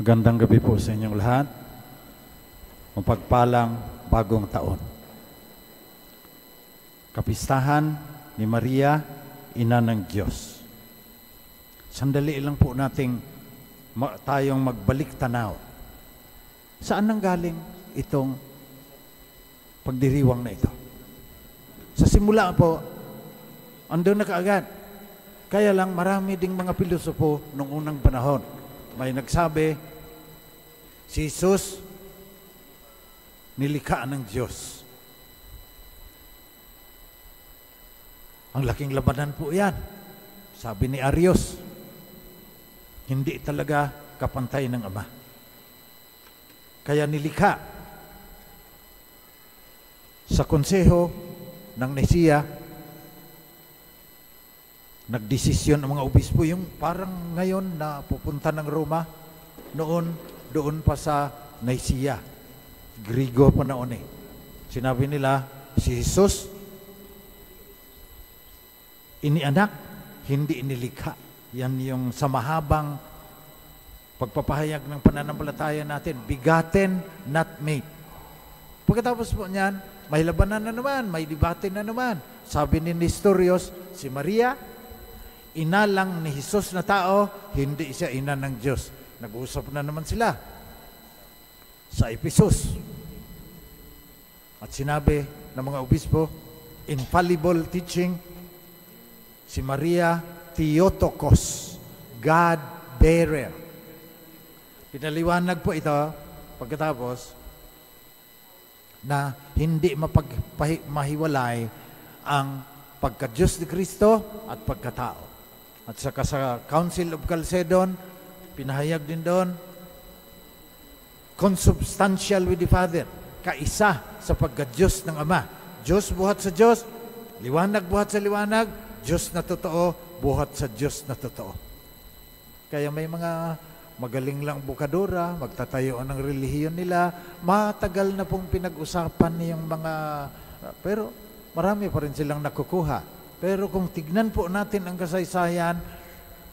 Magandang gabi po sa inyong lahat. Mapagpalang bagong taon. Kapistahan ni Maria, Ina ng Diyos. Sandali lang po nating tayong magbalik tanaw. Saan nanggaling itong pagdiriwang na ito? Sa simula po, andun na kaagad. Kaya lang marami ding mga pilosopo noong unang panahon. May nagsabi, si Jesus nilikha ng Diyos. Ang laking labanan po yan. Sabi ni Arius, hindi talaga kapantay ng Ama. Kaya nilikha. Sa konseho ng Nicea, nagdesisyon ang mga obispo, yung parang ngayon na pupunta ng Roma, noon doon pa sa Nicea, Grigo pa noon eh. Sinabi nila, si Jesus inianak, hindi inilikha. Yan yung sa mahabang pagpapahayag ng pananampalataya natin, begotten, not made. Pagkatapos po niyan, may labanan na naman, may debate na naman. Sabi ni Nestorius, si Maria, ina lang ni Jesus na tao, hindi siya ina ng Diyos. Nag-uusap na naman sila sa Ephesus. At sinabi ng mga obispo, infallible teaching, si Maria Theotokos, God-bearer. Pinaliwanag po ito pagkatapos na hindi mahiwalay ang pagka-Diyos ni Kristo at pagkatao. At saka sa Council of Chalcedon, pinahayag din doon, consubstantial with the Father, kaisa sa pagka-Diyos ng Ama. Diyos buhat sa Diyos, liwanag buhat sa liwanag, Diyos na totoo, buhat sa Diyos na totoo. Kaya may mga magaling lang bukadora, magtatayo ng relihiyon nila, matagal na pong pinag-usapan yung mga, pero marami pa rin silang nakukuha. Pero kung tignan po natin ang kasaysayan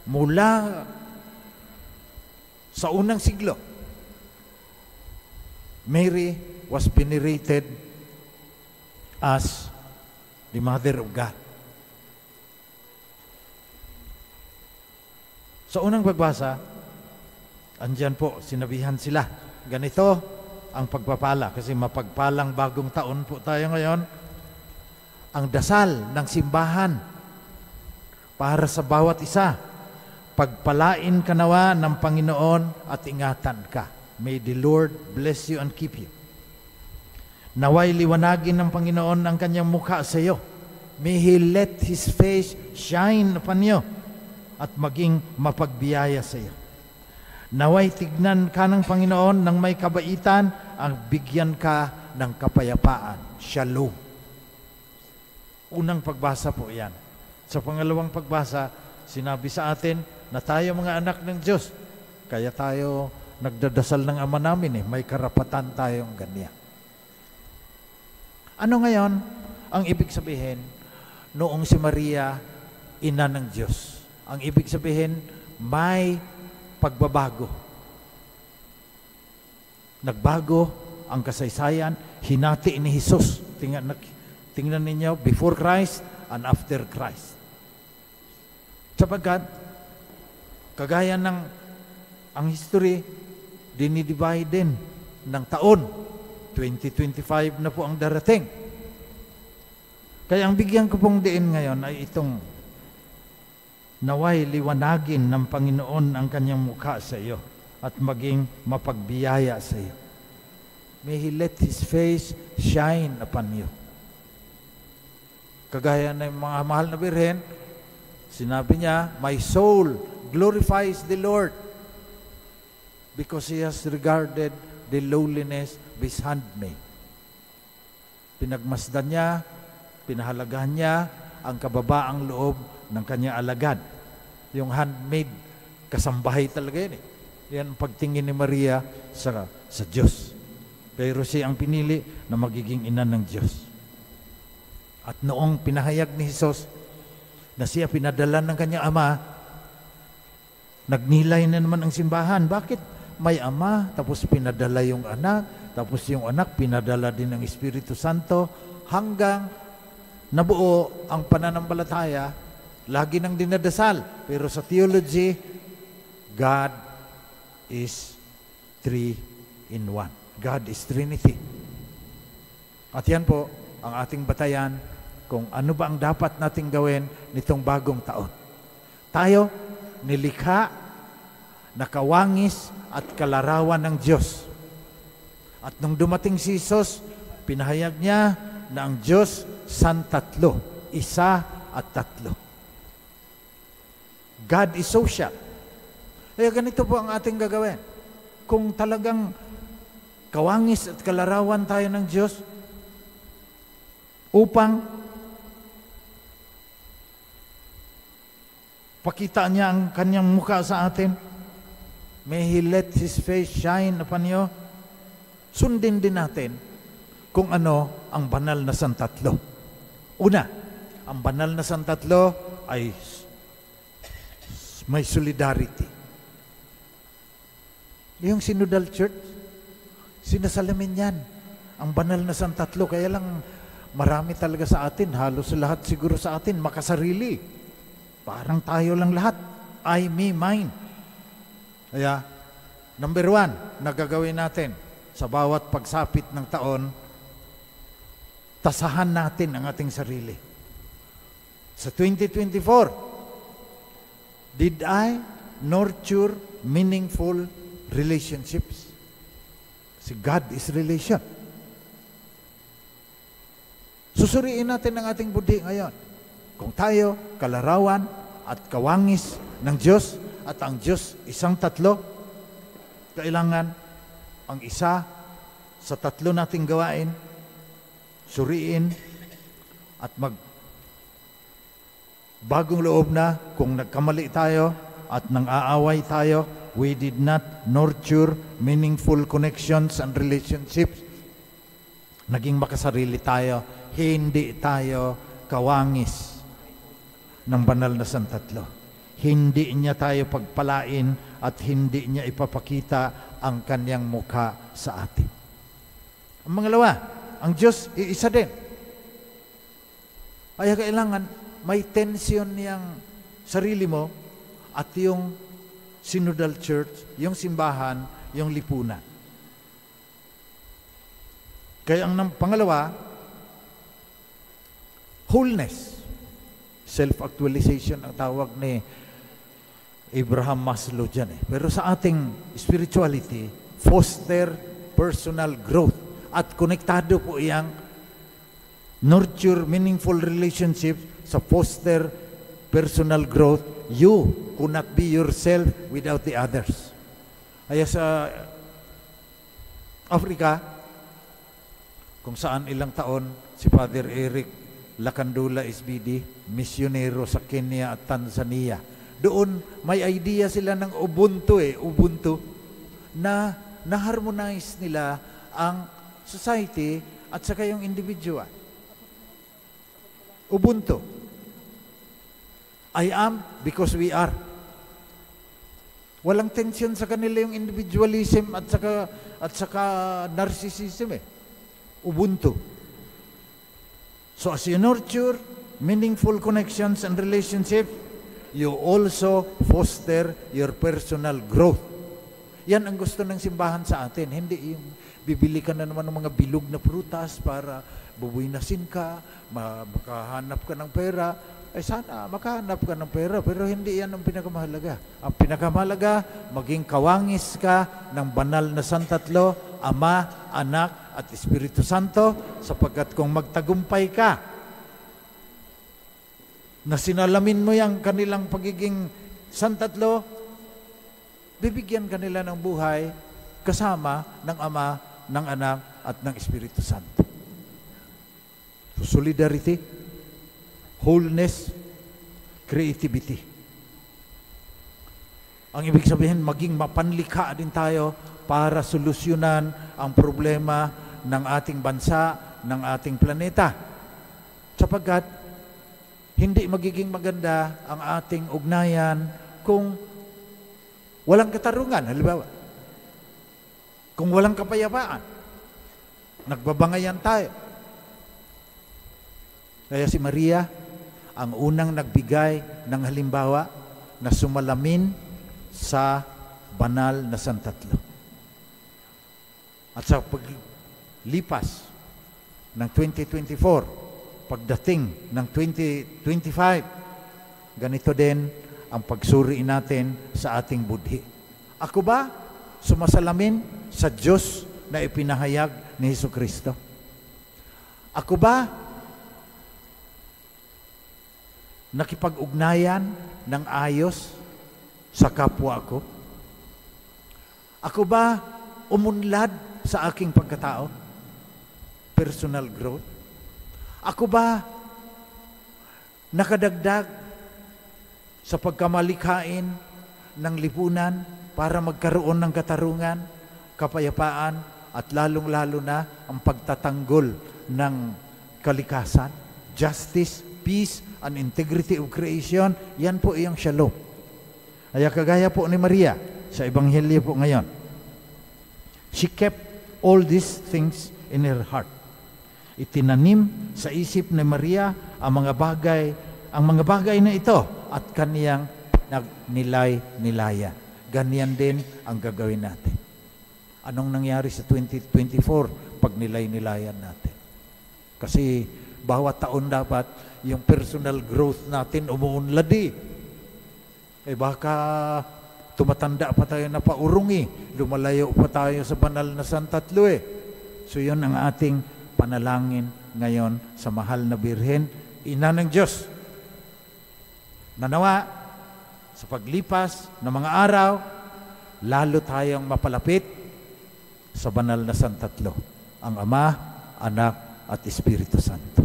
mula sa unang siglo, Mary was venerated as the Mother of God. Sa unang pagbasa, andyan po, sinabihan sila, ganito ang pagpapala, kasi mapagpalang bagong taon po tayo ngayon. Ang dasal ng simbahan para sa bawat isa, pagpalain ka nawa ng Panginoon at ingatan ka. May the Lord bless you and keep you. Naway liwanagin ng Panginoon ang kanyang mukha sa iyo. May He let His face shine upon you at maging mapagbiyaya sa iyo. Naway tignan ka ng Panginoon ng may kabaitan, ang bigyan ka ng kapayapaan. Shalom. Unang pagbasa po yan. Sa pangalawang pagbasa, sinabi sa atin na tayo mga anak ng Diyos. Kaya tayo nagdadasal ng Ama namin eh. May karapatan tayong ganyan. Ano ngayon ang ibig sabihin noong si Maria, ina ng Diyos? Ang ibig sabihin, may pagbabago. Nagbago ang kasaysayan, hinati ni Jesus. Tingnan ninyo, before Christ and after Christ. Sapagkat, kagaya ng ang history, dinidivide din ng taon. 2025 na po ang darating. Kaya ang bigyan ko pong diin ngayon ay itong naway liwanagin ng Panginoon ang kanyang mukha sa iyo at maging mapagbiyaya sa iyo. May He let His face shine upon you. Kagaya ng mga mahal na birhen, sinabi niya, my soul glorifies the Lord because He has regarded the lowliness of His handmaid. Pinagmasdan niya, pinahalagahan niya ang kababaang loob ng kanyang alagad. Yung handmaid, kasambahay talaga yun eh. Yan ang pagtingin ni Maria sa Diyos. Pero siya ang pinili na magiging ina ng Diyos. At noong pinahayag ni Jesus na siya pinadala ng kanyang Ama, nagnilay na naman ang simbahan. Bakit? may ama, tapos pinadala yung anak, tapos yung anak pinadala din ng Espiritu Santo, hanggang nabuo ang pananampalataya, lagi nang dinadasal. Pero sa theology, God is three in one. God is Trinity. At yan po ang ating batayan kung ano ba ang dapat nating gawin nitong bagong taon. Tayo, nilikha, nakawangis at kalarawan ng Diyos. At nung dumating si Jesus, pinahayag niya na ang Diyos santatlo, isa at tatlo. God is social. Kaya ganito po ang ating gagawin. Kung talagang kawangis at kalarawan tayo ng Diyos, upang pakita niya ang kanyang mukha sa atin, may He let His face shine upon you, sundin din natin kung ano ang banal na santatlo. Una, ang banal na santatlo ay may solidarity. Yung Synodal Church, sinasalamin yan. Ang banal na santatlo, kaya lang marami talaga sa atin, halos lahat siguro sa atin, makasarili. Parang tayo lang lahat. I, me, mine. Kaya, number 1, nagagawin natin sa bawat pagsapit ng taon, tasahan natin ang ating sarili. Sa 2024, did I nurture meaningful relationships? Si God is relation. Susuriin natin ang ating budi ngayon. Kung tayo, kalarawan at kawangis ng Diyos at ang Diyos isang tatlo, kailangan ang isa sa tatlo nating gawain, suriin at bagong loob na kung nagkamali tayo at nang aaway tayo, we did not nurture meaningful connections and relationships. Naging makasarili tayo, hindi tayo kawangis ng banal na santatlo. Hindi niya tayo pagpalain at hindi niya ipapakita ang kanyang mukha sa atin. Ang pangalawa, ang Diyos iisa din. Kaya kailangan may tension niyang sarili mo at yung Synodal Church, yung simbahan, yung lipunan. Kaya ang pangalawa, wholeness. Self-actualization ang tawag ni Abraham Maslow dyan. Pero sa ating spirituality, foster personal growth. At konektado po iyang nurture meaningful relationships sa foster personal growth. You could not be yourself without the others. Kaya sa Africa, kung saan ilang taon si Father Eric Lakandula SBD, misyonero sa Kenya at Tanzania. Doon may idea sila ng Ubuntu Ubuntu, na na-harmonize nila ang society at saka yung individual. Ubuntu. I am because we are. Walang tension sa kanila yung individualism at saka narcissism Ubuntu. So as you nurture meaningful connections and relationships, you also foster your personal growth. Yan ang gusto ng simbahan sa atin. Hindi yung bibili ka na naman ng mga bilog na prutas para bubuinasin ka, makahanap ka ng pera. Sana makahanap ka ng pera, pero hindi yan ang pinakamahalaga. Ang pinakamahalaga, maging kawangis ka ng banal na santatlo, Ama, Anak, at Espiritu Santo, sapagkat kung magtagumpay ka, na sinalamin mo yung kanilang pagiging santatlo, bibigyan kanila ng buhay kasama ng Ama, ng Anak, at ng Espiritu Santo. So, solidarity, wholeness, creativity. Ang ibig sabihin, maging mapanlikha din tayo para solusyonan ang problema ng ating bansa, ng ating planeta. Sapagkat hindi magiging maganda ang ating ugnayan kung walang katarungan. Halimbawa, Kung walang kapayapaan, nagbabangayan tayo. Kaya si Maria, ang unang nagbigay ng halimbawa na sumalamin sa banal na santatlo. At sa paglipas ng 2024, pagdating ng 2025, ganito din ang pagsuri natin sa ating budhi. Ako ba sumasalamin sa Diyos na ipinahayag ni Hesukristo? Ako ba nakipag-ugnayan ng ayos sa kapwa ko? Ako ba umunlad sa aking pagkatao? Personal growth? Ako ba nakadagdag sa pagkamalikhain ng lipunan para magkaroon ng katarungan, kapayapaan, at lalong-lalo na ang pagtatanggol ng kalikasan, justice, peace, and integrity of creation? Yan po iyang shalom. Kaya kagaya po ni Maria sa Ebanghelyo po ngayon, she kept all these things in her heart. Itinanim sa isip ni Maria ang mga bagay na ito at kaniyang nagnilay-nilayan. Ganyan din ang gagawin natin. Anong nangyari sa 2024 pag nilay-nilayan natin? Kasi bawat taon dapat yung personal growth natin umuunlad eh. Baka tumatanda pa tayo na paurong lumalayo pa tayo sa banal na santatlo eh. So yun ang ating panalangin ngayon sa mahal na Birhen, Ina ng Diyos. Nanawa, sa paglipas ng mga araw, lalo tayong mapalapit sa banal na santatlo, ang Ama, Anak, at Espiritu Santo.